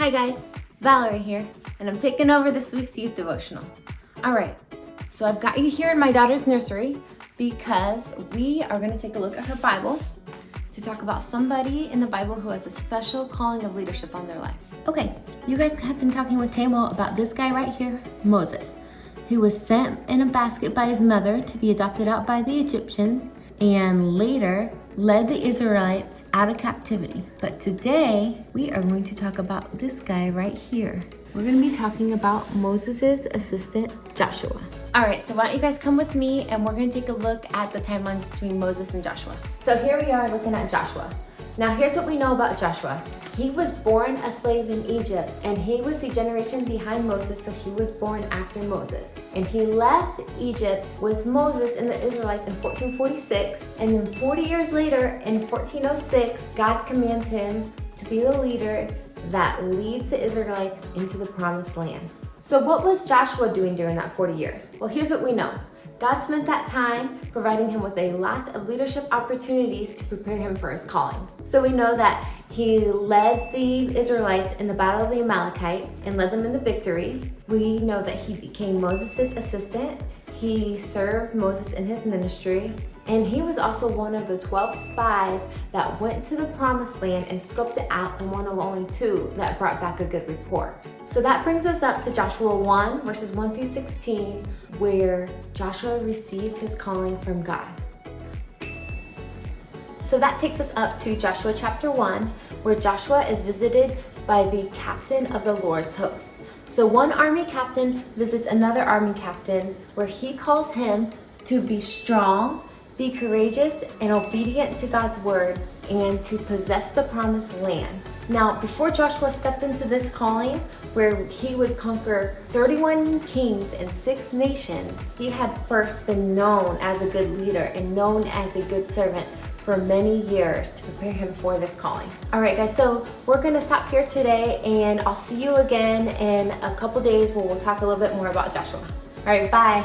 Hi guys, Valerie here, and I'm taking over this week's youth devotional. All right, so I've got you here in my daughter's nursery because we are going to take a look at her Bible to talk about somebody in the Bible who has a special calling of leadership on their lives. Okay, you guys have been talking with Tamo about this guy right here, Moses, who was sent in a basket by his mother to be adopted out by the Egyptians and later led the Israelites out of captivity. But today, we are going to talk about this guy right here. We're going to be talking about Moses' assistant, Joshua. All right, so why don't you guys come with me and we're going to take a look at the timelines between Moses and Joshua. So here we are looking at Joshua. Now here's what we know about Joshua. He was born a slave in Egypt, and he was the generation behind Moses, so he was born after Moses. And he left Egypt with Moses and the Israelites in 1446, and then 40 years later, in 1406, God commands him to be the leader that leads the Israelites into the promised land. So what was Joshua doing during that 40 years? Well, here's what we know. God spent that time providing him with a lot of leadership opportunities to prepare him for his calling. So we know that he led the Israelites in the battle of the Amalekites and led them into victory. We know that he became Moses' assistant. He served Moses in his ministry. And he was also one of the 12 spies that went to the promised land and scoped it out, and one of only 2 that brought back a good report. So that brings us up to Joshua 1, verses 1 through 16, where Joshua receives his calling from God. So that takes us up to Joshua chapter 1, where Joshua is visited by the captain of the Lord's hosts. So one army captain visits another army captain, where he calls him to be strong, be courageous, and obedient to God's word, and to possess the promised land. Now, before Joshua stepped into this calling, where he would conquer 31 kings and 6 nations, he had first been known as a good leader and known as a good servant for many years to prepare him for this calling. All right, guys, so we're gonna stop here today, and I'll see you again in a couple days where we'll talk a little bit more about Joshua. All right, bye.